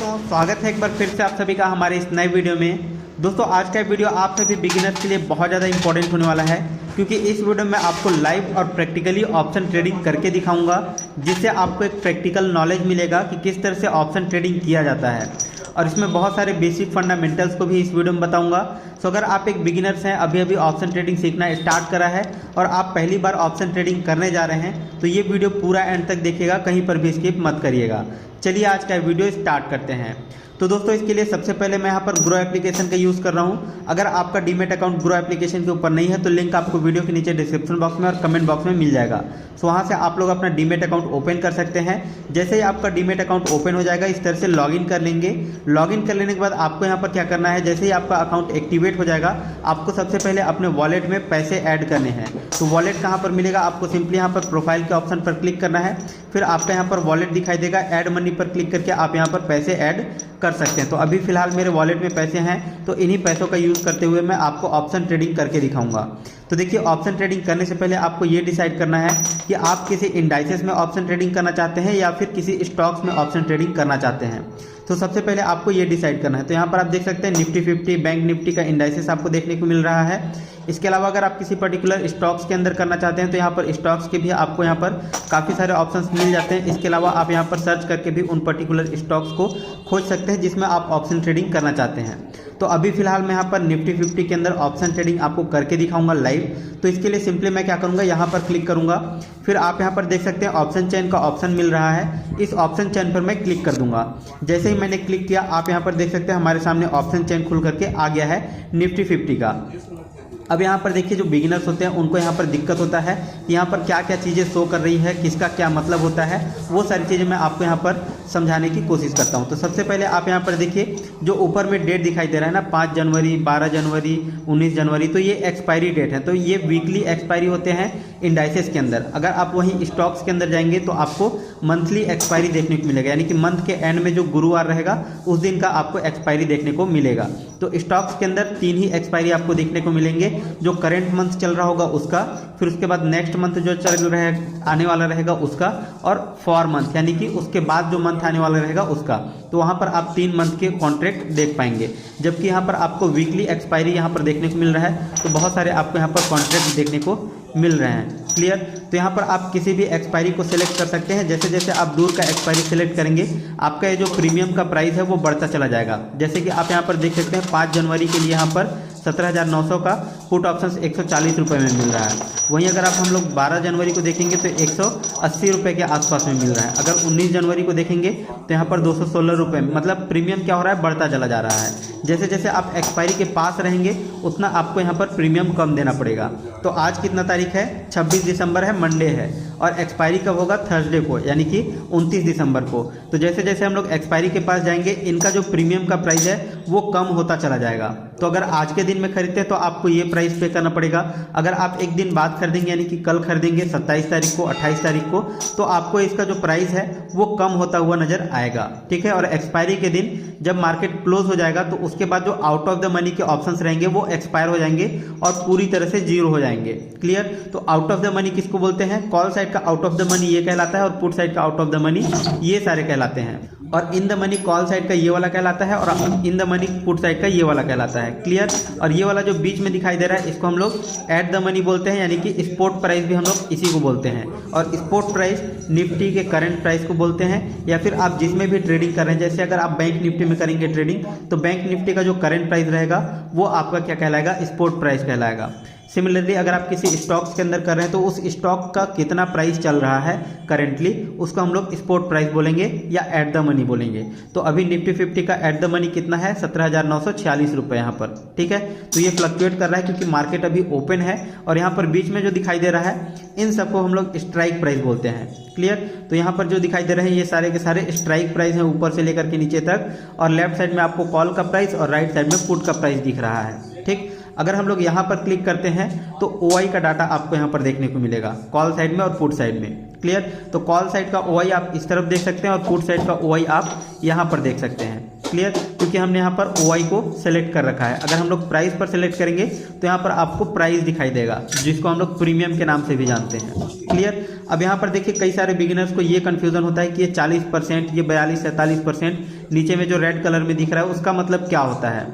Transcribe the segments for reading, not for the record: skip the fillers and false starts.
दोस्तों स्वागत है एक बार फिर से आप सभी का हमारे इस नए वीडियो में। दोस्तों आज का वीडियो आप सभी बिगिनर्स के लिए बहुत ज़्यादा इंपॉर्टेंट होने वाला है, क्योंकि इस वीडियो में आपको लाइव और प्रैक्टिकली ऑप्शन ट्रेडिंग करके दिखाऊंगा, जिससे आपको एक प्रैक्टिकल नॉलेज मिलेगा कि किस तरह से ऑप्शन ट्रेडिंग किया जाता है। और इसमें बहुत सारे बेसिक फंडामेंटल्स को भी इस वीडियो में बताऊंगा। सो अगर आप एक बिगिनर्स हैं, अभी ऑप्शन ट्रेडिंग सीखना स्टार्ट करा है और आप पहली बार ऑप्शन ट्रेडिंग करने जा रहे हैं, तो ये वीडियो पूरा एंड तक देखिएगा, कहीं पर भी स्किप मत करिएगा। चलिए आज का वीडियो स्टार्ट करते हैं। तो दोस्तों इसके लिए सबसे पहले मैं यहाँ पर ग्रो एप्लीकेशन का यूज़ कर रहा हूँ। अगर आपका डीमेट अकाउंट ग्रो एप्लीकेशन के ऊपर नहीं है तो लिंक आपको वीडियो के नीचे डिस्क्रिप्शन बॉक्स में और कमेंट बॉक्स में मिल जाएगा। सो वहाँ से आप लोग अपना डीमेट अकाउंट ओपन कर सकते हैं। जैसे ही आपका डीमेट अकाउंट ओपन हो जाएगा, इस तरह से लॉगिन कर लेंगे। लॉगिन कर लेने के बाद आपको यहाँ पर क्या करना है, जैसे ही आपका अकाउंट एक्टिवेट हो जाएगा, आपको सबसे पहले अपने वॉलेट में पैसे ऐड करने हैं। तो वॉलेट कहाँ पर मिलेगा, आपको सिंपली यहाँ पर प्रोफाइल के ऑप्शन पर क्लिक करना है। फिर आपका यहाँ पर वॉलेट दिखाई देगा, ऐड मनी पर क्लिक करके आप यहाँ पर पैसे ऐड कर सकते हैं। तो अभी फिलहाल मेरे वॉलेट में पैसे हैं, तो इन्हीं पैसों का यूज़ करते हुए मैं आपको ऑप्शन ट्रेडिंग करके दिखाऊंगा। तो देखिए, ऑप्शन ट्रेडिंग करने से पहले आपको ये डिसाइड करना है कि आप किसी इंडाइसेस में ऑप्शन ट्रेडिंग करना चाहते हैं या फिर किसी स्टॉक्स में ऑप्शन ट्रेडिंग करना चाहते हैं। तो सबसे पहले आपको ये डिसाइड करना है। तो यहाँ पर आप देख सकते हैं निफ्टी 50 बैंक निफ्टी का इंडाइसेस आपको देखने को मिल रहा है। इसके अलावा अगर आप किसी पर्टिकुलर स्टॉक्स के अंदर करना चाहते हैं तो यहाँ पर स्टॉक्स के भी आपको यहाँ पर काफ़ी सारे ऑप्शंस मिल जाते हैं। इसके अलावा आप यहाँ पर सर्च करके भी उन पर्टिकुलर स्टॉक्स को खोज सकते हैं जिसमें आप ऑप्शन ट्रेडिंग करना चाहते हैं। तो अभी फिलहाल मैं यहाँ पर निफ्टी 50 के अंदर ऑप्शन ट्रेडिंग आपको करके दिखाऊंगा लाइव। तो इसके लिए सिंपली मैं क्या करूँगा, यहाँ पर क्लिक करूँगा। फिर आप यहाँ पर देख सकते हैं ऑप्शन चेन का ऑप्शन मिल रहा है। इस ऑप्शन चेन पर मैं क्लिक कर दूंगा। जैसे ही मैंने क्लिक किया, आप यहाँ पर देख सकते हैं हमारे सामने ऑप्शन चेन खुल करके आ गया है निफ्टी 50 का। अब यहाँ पर देखिए, जो बिगिनर्स होते हैं उनको यहाँ पर दिक्कत होता है कि यहाँ पर क्या क्या चीज़ें शो कर रही है, किसका क्या मतलब होता है, वो सारी चीज़ें मैं आपको यहाँ पर समझाने की कोशिश करता हूँ। तो सबसे पहले आप यहाँ पर देखिए, जो ऊपर में डेट दिखाई दे रहा है ना, 5 जनवरी, 12 जनवरी, 19 जनवरी, तो ये एक्सपायरी डेट है। तो ये वीकली एक्सपायरी होते हैं इंडाइसेस के अंदर। अगर आप वहीं स्टॉक्स के अंदर जाएंगे तो आपको मंथली एक्सपायरी देखने को मिलेगा, यानी कि मंथ के एंड में जो गुरुवार रहेगा उस दिन का आपको एक्सपायरी देखने को मिलेगा। तो स्टॉक्स के अंदर 3 ही एक्सपायरी आपको देखने को मिलेंगे, जो करंट मंथ चल रहा होगा उसका, फिर उसके बाद नेक्स्ट मंथ जो चल रहा है आने वाला रहेगा उसका, और फॉर मंथ यानी कि उसके बाद जो मंथ आने वाला रहेगा उसका। तो वहाँ पर आप 3 मंथ के कॉन्ट्रैक्ट देख पाएंगे, जबकि यहाँ पर आपको वीकली एक्सपायरी यहाँ पर देखने को मिल रहा है। तो बहुत सारे आपको यहाँ पर कॉन्ट्रैक्ट देखने को मिल रहे हैं। क्लियर। तो यहाँ पर आप किसी भी एक्सपायरी को सिलेक्ट कर सकते हैं। जैसे जैसे आप दूर का एक्सपायरी सिलेक्ट करेंगे, आपका ये जो प्रीमियम का प्राइस है वो बढ़ता चला जाएगा। जैसे कि आप यहाँ पर देख सकते हैं 5 जनवरी के लिए यहाँ पर 17,900 का पुट ऑप्शन 140 रुपये में मिल रहा है। वहीं अगर आप हम लोग 12 जनवरी को देखेंगे तो 180 रुपये के आसपास में मिल रहा है। अगर 19 जनवरी को देखेंगे तो यहाँ पर 216 रुपये, मतलब प्रीमियम क्या हो रहा है, बढ़ता चला जा रहा है। जैसे जैसे आप एक्सपायरी के पास रहेंगे उतना आपको यहाँ पर प्रीमियम कम देना पड़ेगा। तो आज कितना तारीख है, 26 दिसंबर है, मंडे है, और एक्सपायरी कब होगा, थर्सडे को, यानी कि 29 दिसंबर को। तो जैसे जैसे हम लोग एक्सपायरी के पास जाएंगे, इनका जो प्रीमियम का प्राइस है वो कम होता चला जाएगा। तो अगर आज के दिन में खरीदते हैं तो आपको ये प्राइस पे करना पड़ेगा। अगर आप एक दिन बाद खरीदेंगे, यानी कि कल खरीदेंगे 27 तारीख को, 28 तारीख को, तो आपको इसका जो प्राइस है वो कम होता हुआ नजर आएगा। ठीक है। और एक्सपायरी के दिन जब मार्केट क्लोज हो जाएगा तो उसके बाद जो आउट ऑफ द मनी के ऑप्शंस रहेंगे वो एक्सपायर हो जाएंगे और पूरी तरह से जीरो हो जाएंगे। क्लियर। तो आउट ऑफ द मनी किसको बोलते हैं, कॉल साइड का आउट ऑफ द मनी ये कहलाता है, और पुट साइड का आउट ऑफ द मनी ये सारे कहलाते हैं। और in the money call side का ये वाला कहलाता है, और in the money put side का ये वाला कहलाता है। क्लियर। और ये वाला जो बीच में दिखाई दे रहा है इसको हम लोग एट द मनी बोलते हैं, यानी कि स्पॉट प्राइस भी हम लोग इसी को बोलते हैं। और स्पॉट प्राइस निफ्टी के करंट प्राइस को बोलते हैं, या फिर आप जिसमें भी ट्रेडिंग कर रहे हैं, जैसे अगर आप बैंक निफ्टी में करेंगे ट्रेडिंग तो बैंक निफ्टी का जो करंट प्राइस रहेगा वो आपका क्या कहलाएगा, स्पॉट प्राइस कहलाएगा। सिमिलरली अगर आप किसी स्टॉक्स के अंदर कर रहे हैं तो उस स्टॉक का कितना प्राइस चल रहा है करेंटली, उसको हम लोग स्पॉट प्राइस बोलेंगे या एट द मनी बोलेंगे। तो अभी निफ्टी 50 का एट द मनी कितना है, 17,946 रुपये यहाँ पर। ठीक है। तो ये फ्लक्चुएट कर रहा है क्योंकि मार्केट अभी ओपन है, और यहाँ पर बीच में जो दिखाई दे रहा है इन सबको हम लोग स्ट्राइक प्राइस बोलते हैं। क्लियर। तो यहाँ पर जो दिखाई दे रहे हैं ये सारे के सारे स्ट्राइक प्राइस हैं, ऊपर से लेकर के नीचे तक, और लेफ्ट साइड में आपको कॉल का प्राइस और राइट साइड में पुट का प्राइस दिख रहा है। ठीक। अगर हम लोग यहाँ पर क्लिक करते हैं तो OI का डाटा आपको यहाँ पर देखने को मिलेगा, कॉल साइड में और पुट साइड में। क्लियर। तो कॉल साइड का OI आप इस तरफ देख सकते हैं और पुट साइड का OI आप यहाँ पर देख सकते हैं। क्लियर। क्योंकि हमने यहाँ पर OI को सेलेक्ट कर रखा है। अगर हम लोग प्राइस पर सेलेक्ट करेंगे तो यहाँ पर आपको प्राइस दिखाई देगा, जिसको हम लोग प्रीमियम के नाम से भी जानते हैं। क्लियर। अब यहाँ पर देखिए, कई सारे बिगिनर्स को ये कन्फ्यूजन होता है कि ये 40%, ये 42-47%, नीचे में जो रेड कलर में दिख रहा है उसका मतलब क्या होता है।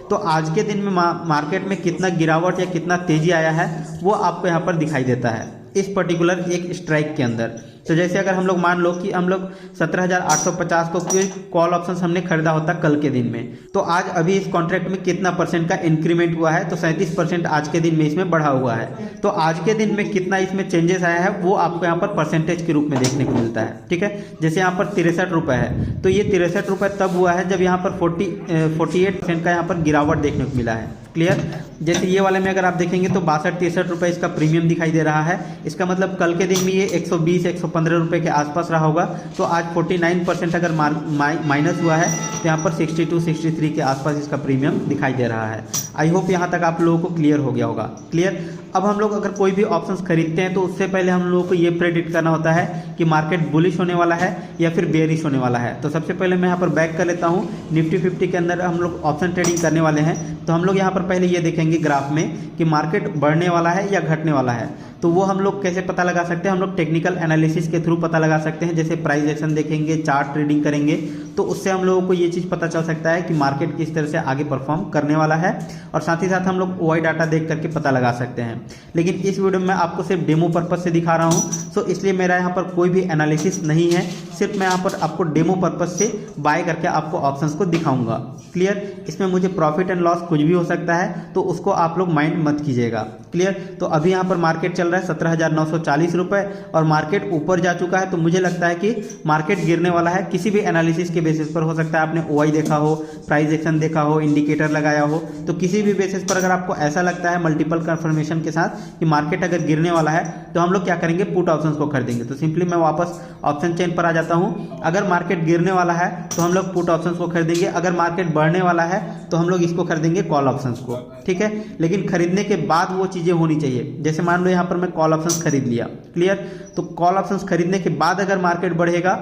तो आज के दिन में मार्केट में कितना गिरावट या कितना तेजी आया है वो आपको यहाँ पर दिखाई देता है इस पर्टिकुलर एक स्ट्राइक के अंदर। तो जैसे अगर हम लोग मान लो कि हम लोग 17,850 को कोई कॉल ऑप्शन हमने खरीदा होता कल के दिन में, तो आज अभी इस कॉन्ट्रैक्ट में कितना परसेंट का इंक्रीमेंट हुआ है, तो 37% आज के दिन में इसमें बढ़ा हुआ है। तो आज के दिन में कितना इसमें चेंजेस आया है वो आपको यहाँ पर परसेंटेज के रूप में देखने को मिलता है। ठीक है, जैसे यहाँ पर 63 रुपये है, तो ये 63 रुपये तब हुआ है जब यहाँ पर 48% का यहाँ पर गिरावट देखने को मिला है। क्लियर। जैसे ये वाले में अगर आप देखेंगे तो 62-63 रुपये इसका प्रीमियम दिखाई दे रहा है। इसका मतलब कल के दिन में ये 120-115 रुपये के आसपास रहा होगा। तो आज 49% अगर माइनस हुआ है तो यहाँ पर 62-63 के आसपास इसका प्रीमियम दिखाई दे रहा है। आई होप यहाँ तक आप लोगों को क्लियर हो गया होगा। क्लियर। अब हम लोग अगर कोई भी ऑप्शंस खरीदते हैं तो उससे पहले हम लोगों को ये प्रेडिक्ट करना होता है कि मार्केट बुलिश होने वाला है या फिर बेयरिश होने वाला है। तो सबसे पहले मैं यहाँ पर बैक कर लेता हूँ। निफ्टी 50 के अंदर हम लोग ऑप्शन ट्रेडिंग करने वाले हैं, तो हम लोग यहाँ पर पहले ये देखेंगे ग्राफ में कि मार्केट बढ़ने वाला है या घटने वाला है। तो वो हम लोग कैसे पता लगा सकते हैं, हम लोग टेक्निकल एनालिसिस के थ्रू पता लगा सकते हैं। जैसे प्राइस एक्शन देखेंगे, चार्ट ट्रेडिंग करेंगे, तो उससे हम लोगों को ये चीज़ पता चल सकता है कि मार्केट किस तरह से आगे परफॉर्म करने वाला है, और साथ ही साथ हम लोग ओआई डाटा देख करके पता लगा सकते हैं। लेकिन इस वीडियो में आपको सिर्फ डेमो पर्पस से दिखा रहा हूँ, सो इसलिए मेरा यहाँ पर कोई भी एनालिसिस नहीं है, सिर्फ मैं यहाँ पर आपको डेमो पर्पस से बाय करके आपको ऑप्शंस को दिखाऊंगा। क्लियर। इसमें मुझे प्रॉफिट एंड लॉस कुछ भी हो सकता है, तो उसको आप लोग माइंड मत कीजिएगा। क्लियर। तो अभी यहाँ पर मार्केट चल रहा है 17,940 रुपये और मार्केट ऊपर जा चुका है। तो मुझे लगता है कि मार्केट गिरने वाला है। किसी भी एनालिसिस के बेसिस पर हो सकता है, आपने ओआई देखा हो, प्राइस एक्शन देखा हो, इंडिकेटर लगाया हो, तो किसी भी बेसिस पर अगर आपको ऐसा लगता है मल्टीपल कंफर्मेशन के साथ कि मार्केट अगर गिरने वाला है, तो हम लोग क्या करेंगे, पुट ऑप्शंस को खरीदेंगे। तो सिंपली मैं वापस ऑप्शन चेन पर आ जाता हूँ। अगर मार्केट गिरने वाला है तो हम लोग पुट ऑप्शंस को खरीदेंगे, अगर मार्केट बढ़ने वाला है तो हम लोग इसको खरीदेंगे कॉल ऑप्शंस को। ठीक है। लेकिन खरीदने के बाद वो चीज़ें होनी चाहिए। जैसे मान लो यहाँ पर मैं कॉल ऑप्शंस खरीद लिया। क्लियर। तो कॉल ऑप्शंस खरीदने के बाद अगर मार्केट बढ़ेगा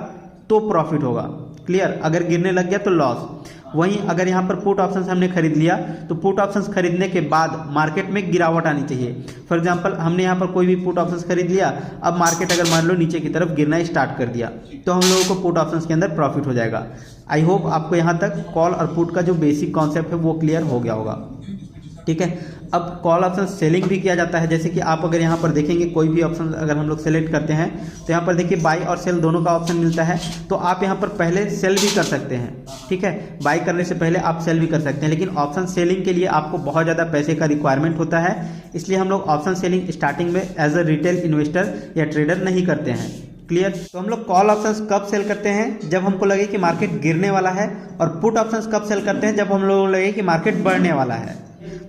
तो प्रॉफिट होगा। क्लियर। अगर गिरने लग गया तो लॉस। वहीं अगर यहाँ पर पुट ऑप्शंस हमने खरीद लिया तो पुट ऑप्शंस खरीदने के बाद मार्केट में गिरावट आनी चाहिए। फॉर एग्जांपल हमने यहाँ पर कोई भी पुट ऑप्शंस खरीद लिया, अब मार्केट अगर मान लो नीचे की तरफ गिरना स्टार्ट कर दिया, तो हम लोगों को पुट ऑप्शंस के अंदर प्रॉफिट हो जाएगा। आई होप आपको यहाँ तक कॉल और पुट का जो बेसिक कॉन्सेप्ट है वो क्लियर हो गया होगा। ठीक है। अब कॉल ऑप्शन सेलिंग भी किया जाता है। जैसे कि आप अगर यहाँ पर देखेंगे कोई भी ऑप्शन अगर हम लोग सेलेक्ट करते हैं तो यहाँ पर देखिए बाई और सेल दोनों का ऑप्शन मिलता है। तो आप यहाँ पर पहले सेल भी कर सकते हैं। ठीक है। बाई करने से पहले आप सेल भी कर सकते हैं, लेकिन ऑप्शन सेलिंग के लिए आपको बहुत ज़्यादा पैसे का रिक्वायरमेंट होता है, इसलिए हम लोग ऑप्शन सेलिंग स्टार्टिंग में एज अ रिटेल इन्वेस्टर या ट्रेडर नहीं करते हैं। क्लियर। तो हम लोग कॉल ऑप्शंस कब सेल करते हैं, जब हमको लगे कि मार्केट गिरने वाला है, और पुट ऑप्शंस कब सेल करते हैं, जब हम लोगों को लगे कि मार्केट बढ़ने वाला है।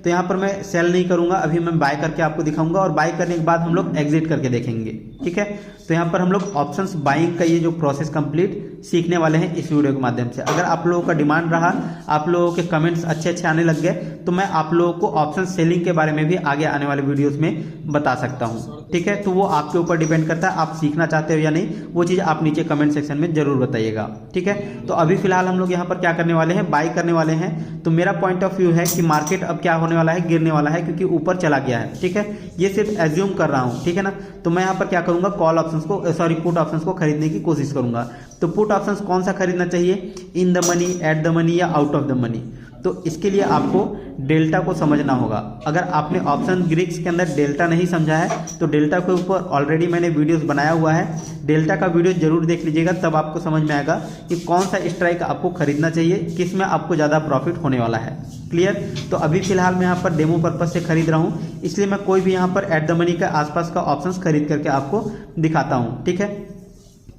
तो यहाँ पर मैं सेल नहीं करूंगा, अभी मैं बाय करके आपको दिखाऊंगा, और बाय करने के बाद हम लोग एग्जिट करके देखेंगे। ठीक है। तो यहाँ पर हम लोग ऑप्शंस बाइंग का ये जो प्रोसेस कंप्लीट सीखने वाले हैं इस वीडियो के माध्यम से। अगर आप लोगों का डिमांड रहा, आप लोगों के कमेंट्स अच्छे आने लग गए, तो मैं आप लोगों को ऑप्शन सेलिंग के बारे में भी आगे आने वाले वीडियोस में बता सकता हूँ। ठीक है। तो वो आपके ऊपर डिपेंड करता है, आप सीखना चाहते हो या नहीं, वो चीज़ आप नीचे कमेंट सेक्शन में जरूर बताइएगा। ठीक है। तो अभी फिलहाल हम लोग यहाँ पर क्या करने वाले हैं, बाय करने वाले हैं। तो मेरा पॉइंट ऑफ व्यू है कि मार्केट अब क्या होने वाला है, गिरने वाला है, क्योंकि ऊपर चला गया है। ठीक है। ये सिर्फ एज्यूम कर रहा हूँ। ठीक है ना। तो मैं यहाँ पर क्या करूँगा, कॉल ऑप्शंस को पुट ऑप्शंस को खरीदने की कोशिश करूँगा। तो पुट ऑप्शंस कौन सा खरीदना चाहिए, in the money, at the money या आउट ऑफ द मनी। तो इसके लिए आपको डेल्टा को समझना होगा। अगर आपने ऑप्शन ग्रीक्स के अंदर डेल्टा नहीं समझा है तो डेल्टा के ऊपर ऑलरेडी मैंने वीडियोस बनाया हुआ है, डेल्टा का वीडियो जरूर देख लीजिएगा, तब आपको समझ में आएगा कि कौन सा स्ट्राइक आपको खरीदना चाहिए, किस में आपको ज़्यादा प्रॉफिट होने वाला है। क्लियर। तो अभी फिलहाल मैं यहाँ पर डेमो पर्पस से खरीद रहा हूँ, इसलिए मैं कोई भी यहाँ पर एट द मनी के आसपास का ऑप्शंस खरीद करके आपको दिखाता हूँ। ठीक है।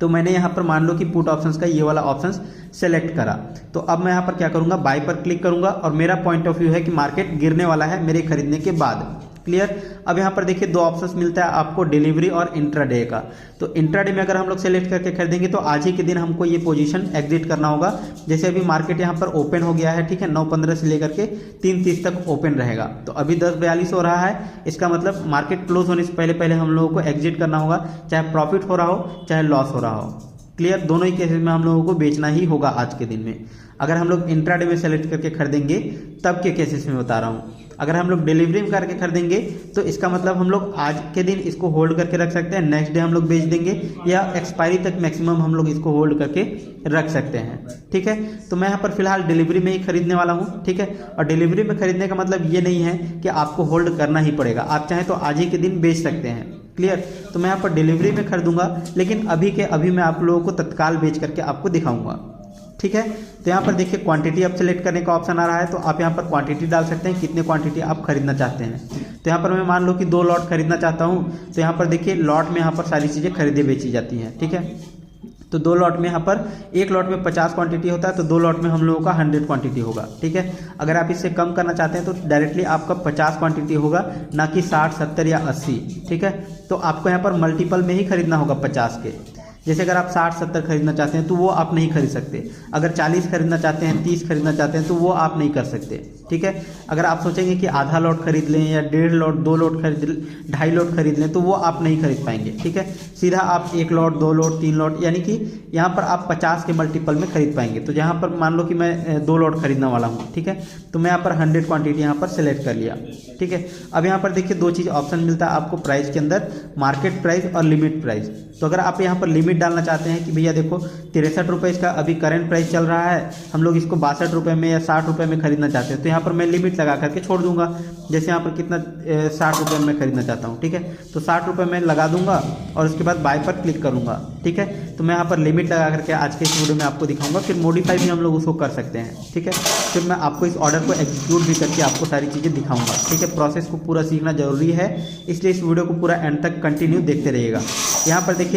तो मैंने यहाँ पर मान लो कि पुट ऑप्शंस का ये वाला ऑप्शंस सेलेक्ट करा, तो अब मैं यहाँ पर क्या करूँगा, बाय पर क्लिक करूँगा, और मेरा पॉइंट ऑफ व्यू है कि मार्केट गिरने वाला है मेरे खरीदने के बाद। क्लियर। अब यहाँ पर देखिए दो ऑप्शंस मिलता है आपको, डिलीवरी और इंट्राडे का। तो इंट्राडे में अगर हम लोग सेलेक्ट करके खरीदेंगे तो आज ही के दिन हमको ये पोजीशन एग्जिट करना होगा। जैसे अभी मार्केट यहाँ पर ओपन हो गया है, ठीक है, 9:15 से लेकर के 3:30 तक ओपन रहेगा। तो अभी 10:42 हो रहा है, इसका मतलब मार्केट क्लोज होने से पहले हम लोगों को एग्जिट करना होगा, चाहे प्रॉफिट हो रहा हो चाहे लॉस हो रहा हो। क्लियर। दोनों ही केसेस में हम लोगों को बेचना ही होगा आज के दिन में। अगर हम लोग इंट्राडे में सेलेक्ट करके खरीदेंगे तब के केसेस में बता रहा हूँ। अगर हम लोग डिलीवरी में करके खरीदेंगे तो इसका मतलब हम लोग आज के दिन इसको होल्ड करके रख सकते हैं, नेक्स्ट डे हम लोग बेच देंगे, या एक्सपायरी तक मैक्सिमम हम लोग इसको होल्ड करके रख सकते हैं। ठीक है, तो मैं यहाँ पर फिलहाल डिलीवरी में ही खरीदने वाला हूँ। ठीक है, और डिलीवरी में खरीदने का मतलब ये नहीं है कि आपको होल्ड करना ही पड़ेगा, आप चाहें तो आज ही के दिन बेच सकते हैं। क्लियर, तो मैं यहाँ पर डिलीवरी में खरीदूंगा, लेकिन अभी के अभी मैं आप लोगों को तत्काल बेच करके आपको दिखाऊंगा। ठीक है, तो यहाँ पर देखिए क्वांटिटी अब सेलेक्ट करने का ऑप्शन आ रहा है, तो आप यहाँ पर क्वांटिटी डाल सकते हैं, कितने क्वांटिटी आप खरीदना चाहते हैं। तो यहाँ पर मैं मान लो कि 2 लॉट खरीदना चाहता हूँ, तो यहाँ पर देखिए लॉट में यहाँ पर सारी चीज़ें खरीदी बेची जाती हैं। ठीक है, तो 2 लॉट में यहाँ पर एक लॉट में 50 क्वांटिटी होता है, तो 2 लॉट में हम लोगों का 100 क्वांटिटी होगा। ठीक है, अगर आप इससे कम करना चाहते हैं तो डायरेक्टली आपका 50 क्वांटिटी होगा, ना कि 60, 70 या 80। ठीक है, तो आपको यहाँ पर मल्टीपल में ही खरीदना होगा 50 के। जैसे अगर आप 60, 70 खरीदना चाहते हैं तो वो आप नहीं खरीद सकते, अगर 40 खरीदना चाहते हैं, 30 खरीदना चाहते हैं तो वो आप नहीं कर सकते। ठीक है, अगर आप सोचेंगे कि आधा लॉट खरीद लें या 1.5 लॉट, 2 लॉट खरीद, 2.5 लॉट खरीद लें, तो वो आप नहीं खरीद पाएंगे। ठीक है, सीधा आप 1 लॉट, 2 लॉट, 3 लॉट, यानी कि यहाँ पर आप 50 के मल्टीपल में खरीद पाएंगे। तो यहाँ पर मान लो कि मैं 2 लॉट खरीदने वाला हूँ। ठीक है, तो मैं यहाँ पर 100 क्वांटिटी यहाँ पर सेलेक्ट कर लिया। ठीक है, अब यहाँ पर देखिए 2 चीज़ ऑप्शन मिलता है आपको प्राइस के अंदर, मार्केट प्राइस और लिमिट प्राइस। तो अगर आप यहाँ पर लिमिट डालना चाहते हैं कि भैया देखो 63 रुपये इसका अभी करंट प्राइस चल रहा है, हम लोग इसको 62 रुपये में या 60 रुपये में खरीदना चाहते हैं, तो यहाँ पर मैं लिमिट लगा करके छोड़ दूंगा। जैसे यहाँ पर कितना 60 रुपये में खरीदना चाहता हूँ। ठीक है, तो 60 रुपये में लगा दूंगा और उसके बाद बाय पर क्लिक करूँगा। ठीक है, तो मैं यहाँ पर लिमिट लगा करके आज के इस वीडियो में आपको दिखाऊंगा, फिर मॉडिफाई भी हम लोग उसको कर सकते हैं। ठीक है, फिर मैं आपको इस ऑर्डर को एग्जीक्यूट भी करके आपको सारी चीज़ें दिखाऊंगा। ठीक है, प्रोसेस को पूरा सीखना जरूरी है, इसलिए इस वीडियो को पूरा एंड तक कंटिन्यू देखते रहिएगा। यहाँ पर देखिए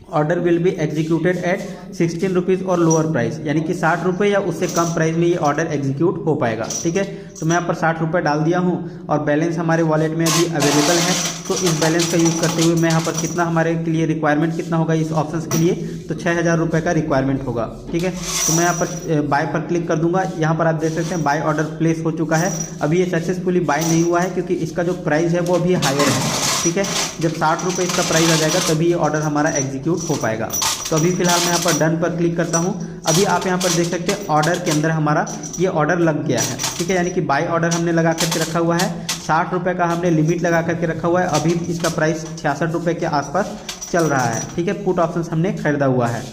order will be executed eight 16 rupees और लोअर प्राइस, यानी कि 60 रुपये या उससे कम प्राइस में ये ऑर्डर एग्जीक्यूट हो पाएगा। ठीक है, तो मैं यहाँ पर 60 रुपये डाल दिया हूँ और बैलेंस हमारे वॉलेट में अभी अवेलेबल है। तो इस बैलेंस का यूज़ करते हुए मैं यहाँ पर कितना हमारे के लिए रिक्वायरमेंट कितना होगा इस ऑप्शन के लिए, तो 6000 रुपये का रिक्वायरमेंट होगा। ठीक है, तो मैं यहाँ पर बाय पर क्लिक कर दूंगा। यहाँ पर आप देख सकते हैं बाय ऑर्डर प्लेस हो चुका है, अभी ये सक्सेसफुली बाय नहीं हुआ है क्योंकि इसका जो प्राइस है वो अभी हायर है। ठीक है, जब 60 रुपये इसका प्राइस आ जाएगा तभी ये ऑर्डर हमारा एग्जीक्यूट हो पाएगा। तो अभी फिलहाल मैं यहाँ पर डन पर क्लिक करता हूँ। अभी आप यहाँ पर देख सकते हैं ऑर्डर के अंदर हमारा ये ऑर्डर लग गया है। ठीक है, यानी कि बाय ऑर्डर हमने लगा करके रखा हुआ है, 60 रुपये का हमने लिमिट लगा करके रखा हुआ है, अभी इसका प्राइस 66 रुपये के आसपास चल रहा है। ठीक है, पुट ऑप्शन हमने खरीदा हुआ है।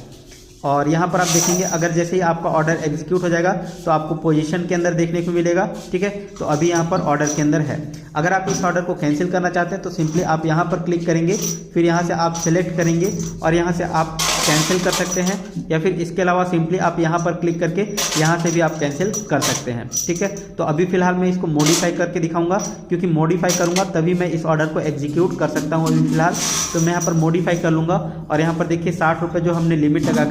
और यहाँ पर आप देखेंगे अगर जैसे ही आपका ऑर्डर एग्जीक्यूट हो जाएगा तो आपको पोजीशन के अंदर देखने को मिलेगा। ठीक है, तो अभी यहाँ पर ऑर्डर के अंदर है। अगर आप इस ऑर्डर को कैंसिल करना चाहते हैं तो सिंपली आप यहाँ पर क्लिक करेंगे, फिर यहाँ से आप सेलेक्ट करेंगे और यहाँ से आप कैंसिल कर सकते हैं, या फिर इसके अलावा सिंपली आप यहाँ पर क्लिक करके यहाँ से भी आप कैंसिल कर सकते हैं। ठीक है, तो अभी फिलहाल मैं इसको मॉडिफाई करके दिखाऊंगा, क्योंकि मॉडिफाई करूँगा तभी मैं इस ऑर्डर को एग्जीक्यूट कर सकता हूँ। अभी फिलहाल तो मैं यहाँ पर मॉडिफाई कर लूँगा और यहाँ पर देखिए 60 रुपये जो हमने लिमिट लगा